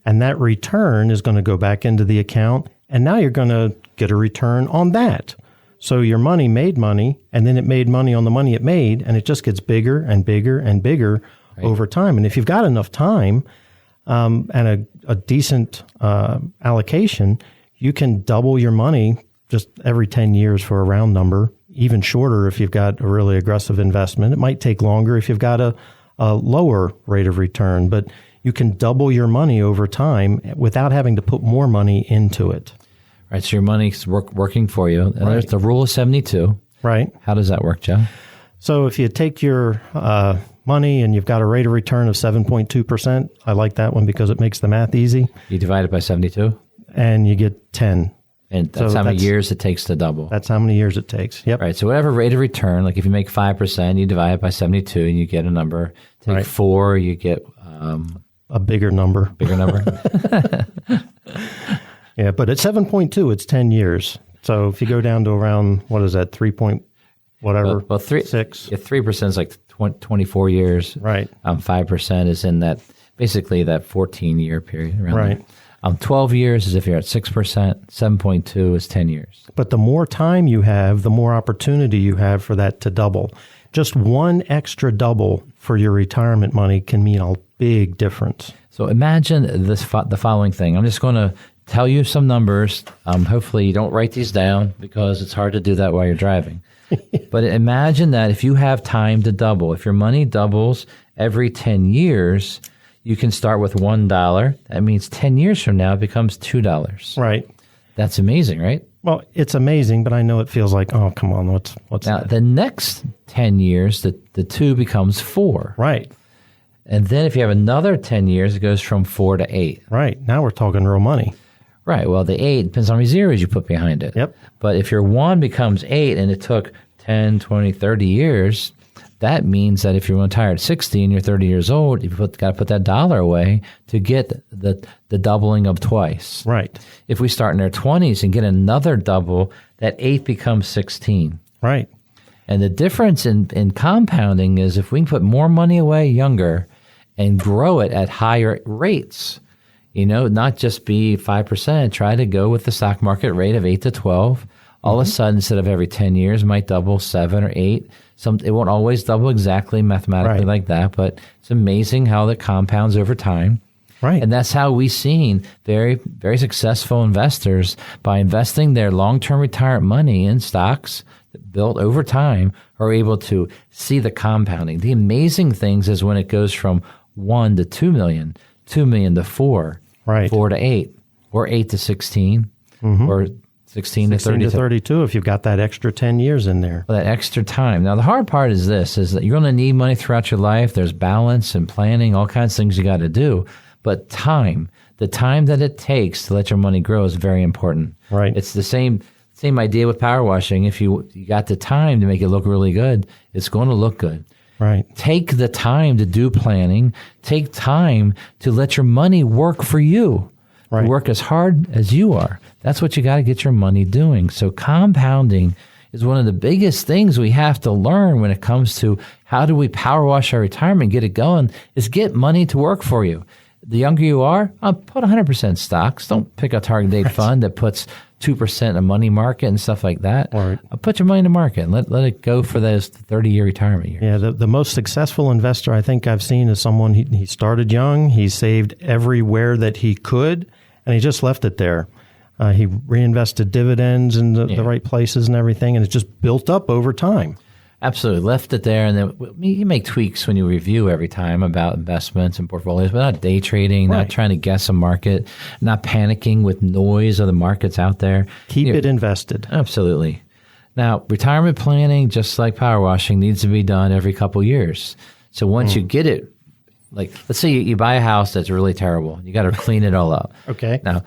and that return is going to go back into the account, and now you're going to get a return on that. So your money made money, and then it made money on the money it made, and it just gets bigger and bigger and bigger over time. And if you've got enough time and a decent allocation, you can double your money just every 10 years for a round number, even shorter if you've got a really aggressive investment. It might take longer if you've got a lower rate of return, but you can double your money over time without having to put more money into it. Right, so your money's working for you. And there's the rule of 72. Right. How does that work, Joe? So if you take your money and you've got a rate of return of 7.2%, I like that one because it makes the math easy. You divide it by 72? And you get 10. And that's how many years it takes to double. That's how many years it takes. Yep. Right, so whatever rate of return, like if you make 5%, you divide it by 72 and you get a number. Take 4, you get... a bigger number. Bigger number? Yeah, but at 7.2, it's 10 years. So if you go down to around, what is that, 3 point whatever, 6? Yeah, 3% is like 24 years. Right. 5% is in that, basically that 14-year period. Right. 12 years is if you're at 6%. 7.2 is 10 years. But the more time you have, the more opportunity you have for that to double. Just one extra double for your retirement money can mean a big difference. So imagine the following thing. I'm just going to tell you some numbers. Hopefully you don't write these down because it's hard to do that while you're driving. But imagine that if you have time to double, if your money doubles every 10 years, you can start with $1. That means 10 years from now it becomes $2. Right. That's amazing, right? Well, it's amazing, but I know it feels like, oh, come on, what's now, that? The next 10 years, the 2 becomes 4. Right. And then if you have another 10 years, it goes from 4 to 8. Right. Now we're talking real money. Right. Well, the 8 depends how many zeros you put behind it. Yep. But if your 1 becomes 8 and it took 10, 20, 30 years, that means that if you're retired at 60 and you're 30 years old, you've got to put that dollar away to get the doubling of twice. Right. If we start in our 20s and get another double, that 8 becomes 16. Right. And the difference in compounding is if we can put more money away younger and grow it at higher rates, not just be 5%, try to go with the stock market rate of 8 to 12. All of a sudden, instead of every 10 years, it might double 7 or 8. It won't always double exactly mathematically like that, but it's amazing how it compounds over time. Right. And that's how we've seen very, very successful investors, by investing their long-term retirement money in stocks built over time, are able to see the compounding. The amazing things is when it goes from 1 to 2 million, 2 million to 4, right. 4 to 8, or 8 to 16, or 16 to 32. 32 if you've got that extra 10 years in there. That extra time. Now, the hard part is this, is that you're going to need money throughout your life. There's balance and planning, all kinds of things you got to do. But time, the time that it takes to let your money grow is very important. Right. It's the same idea with power washing. If you got the time to make it look really good, it's going to look good. Right. Take the time to do planning. Take time to let your money work for you. Right. Work as hard as you are. That's what you got to get your money doing. So compounding is one of the biggest things we have to learn when it comes to how do we power wash our retirement, get it going, is get money to work for you. The younger you are, put 100% stocks. Don't pick a target date fund that puts 2% in a money market and stuff like that. Right. Put your money in the market and let it go for those 30-year retirement years. Yeah, the most successful investor I think I've seen is someone, he started young, he saved everywhere that he could, and he just left it there. He reinvested dividends in the right places and everything, and it just built up over time. Absolutely. Left it there. And then you make tweaks when you review every time about investments and portfolios, but not day trading, not trying to guess a market, not panicking with noise of the markets out there. Keep it invested. Absolutely. Now, retirement planning, just like power washing, needs to be done every couple years. So once you get it, like let's say you buy a house that's really terrible. You got to clean it all up. Okay. Now,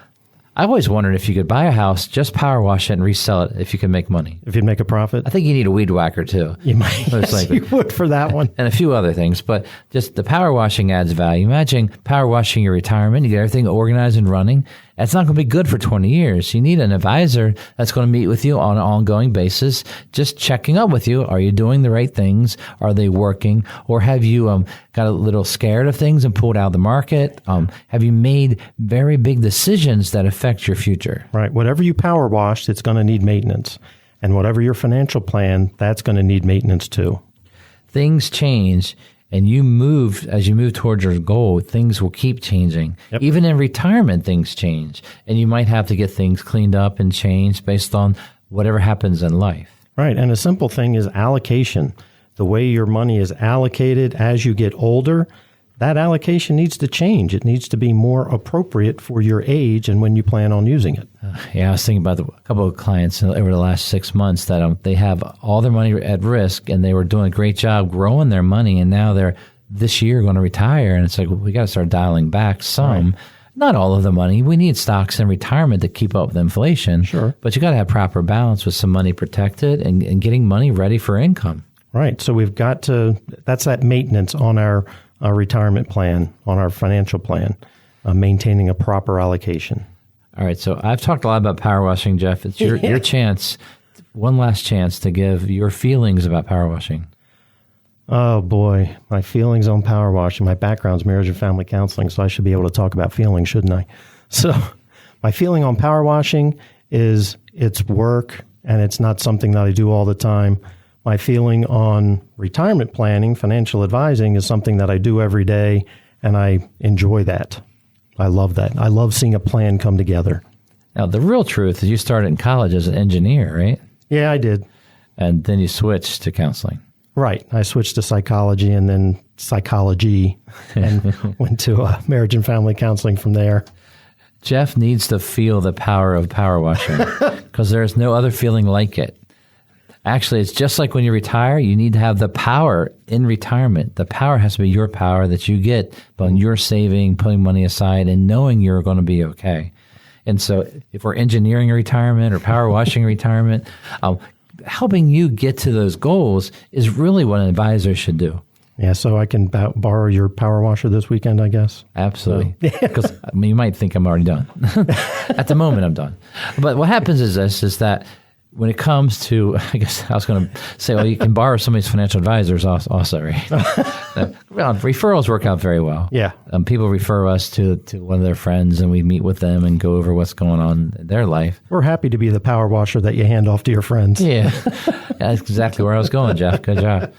I've always wondered if you could buy a house, just power wash it and resell it if you could make money. If you'd make a profit? I think you need a weed whacker too. You might. Yes, you would for that one. And a few other things. But just the power washing adds value. Imagine power washing your retirement. You get everything organized and running. That's not going to be good for 20 years. You need an advisor that's going to meet with you on an ongoing basis, just checking up with you. Are you doing the right things? Are they working? Or have you got a little scared of things and pulled out of the market? Have you made very big decisions that affect your future? Right. Whatever you power wash, it's going to need maintenance. And whatever your financial plan, that's going to need maintenance too. Things change. And as you move towards your goal, things will keep changing. Yep. Even in retirement, things change. And you might have to get things cleaned up and changed based on whatever happens in life. Right. And a simple thing is allocation. The way your money is allocated as you get older, that allocation needs to change. It needs to be more appropriate for your age and when you plan on using it. I was thinking about a couple of clients over the last 6 months that they have all their money at risk, and they were doing a great job growing their money, and now they're this year going to retire, and it's like, well, we got to start dialing back some. Right. Not all of the money. We need stocks in retirement to keep up with inflation. Sure. But you got to have proper balance with some money protected and getting money ready for income. Right. So we've got to, that's that maintenance on our retirement plan, on our financial plan, maintaining a proper allocation. All right. So I've talked a lot about power washing, Jeff. It's your chance, one last chance to give your feelings about power washing. Oh, boy. My feelings on power washing. My background's marriage and family counseling, so I should be able to talk about feelings, shouldn't I? So my feeling on power washing is it's work, and it's not something that I do all the time. My feeling on retirement planning, financial advising, is something that I do every day, and I enjoy that. I love that. I love seeing a plan come together. Now, the real truth is you started in college as an engineer, right? Yeah, I did. And then you switched to counseling. Right. I switched to psychology and then psychology and went to marriage and family counseling from there. Jeff needs to feel the power of power washing because there's no other feeling like it. Actually, it's just like when you retire, you need to have the power in retirement. The power has to be your power that you get when you're saving, putting money aside, and knowing you're going to be okay. And so if we're engineering retirement or power washing retirement, helping you get to those goals is really what an advisor should do. Yeah, so I can borrow your power washer this weekend, I guess? Absolutely. Because you might think I'm already done. At the moment, I'm done. But what happens is that when it comes to, I guess I was going to say, well, you can borrow somebody's financial advisors also, right? Well, referrals work out very well. Yeah. People refer us to one of their friends, and we meet with them and go over what's going on in their life. We're happy to be the power washer that you hand off to your friends. Yeah. That's exactly where I was going, Jeff. Good job.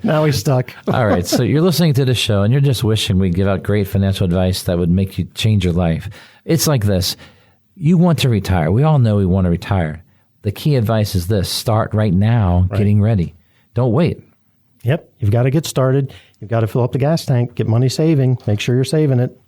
Now he's stuck. All right. So you're listening to the show, and you're just wishing we'd give out great financial advice that would make you change your life. It's like this. You want to retire. We all know we want to retire. The key advice is this. Start right now getting ready. Don't wait. Yep. You've got to get started. You've got to fill up the gas tank, get money saving, make sure you're saving it.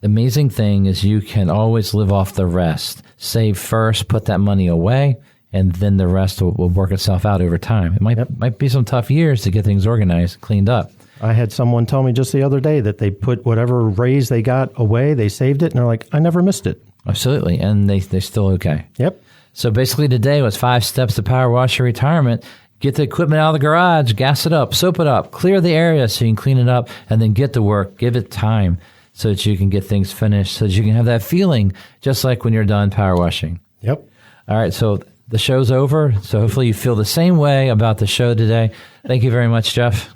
The amazing thing is you can always live off the rest. Save first, put that money away, and then the rest will work itself out over time. It might be some tough years to get things organized, cleaned up. I had someone tell me just the other day that they put whatever raise they got away, they saved it, and they're like, I never missed it. Absolutely, and they're still okay. Yep. So basically today was 5 steps to power wash your retirement. Get the equipment out of the garage, gas it up, soap it up, clear the area so you can clean it up, and then get to work. Give it time so that you can get things finished, so that you can have that feeling just like when you're done power washing. Yep. All right, so the show's over, so hopefully you feel the same way about the show today. Thank you very much, Jeff.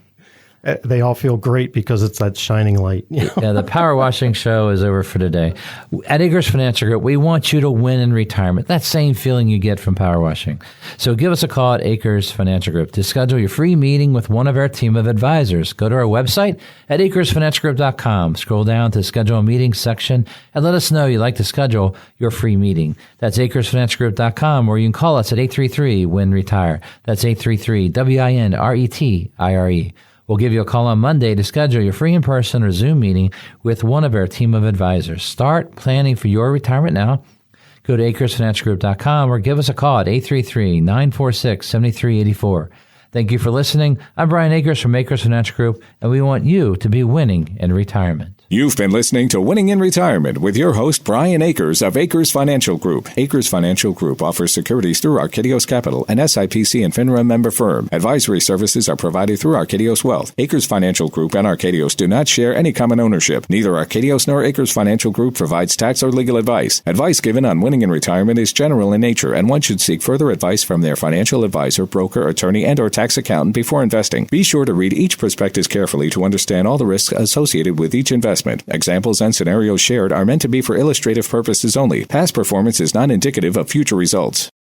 They all feel great because it's that shining light. Yeah, the power washing show is over for today. At Akers Financial Group, we want you to win in retirement. That same feeling you get from power washing. So give us a call at Akers Financial Group to schedule your free meeting with one of our team of advisors. Go to our website at akersfinancialgroup.com. Scroll down to schedule a meeting section and let us know you'd like to schedule your free meeting. That's akersfinancialgroup.com, or you can call us at 833-WIN-RETIRE. That's 833-WIN-RETIRE. We'll give you a call on Monday to schedule your free in-person or Zoom meeting with one of our team of advisors. Start planning for your retirement now. Go to akersfinancialgroup.com or give us a call at 833-946-7384. Thank you for listening. I'm Brian Akers from Akers Financial Group, and we want you to be winning in retirement. You've been listening to Winning in Retirement with your host, Brian Akers of Akers Financial Group. Akers Financial Group offers securities through Archedios Capital, an SIPC and FINRA member firm. Advisory services are provided through Archedios Wealth. Akers Financial Group and Archedios do not share any common ownership. Neither Archedios nor Akers Financial Group provides tax or legal advice. Advice given on winning in retirement is general in nature, and one should seek further advice from their financial advisor, broker, attorney, and or tax accountant before investing. Be sure to read each prospectus carefully to understand all the risks associated with each investment. Examples and scenarios shared are meant to be for illustrative purposes only. Past performance is not indicative of future results.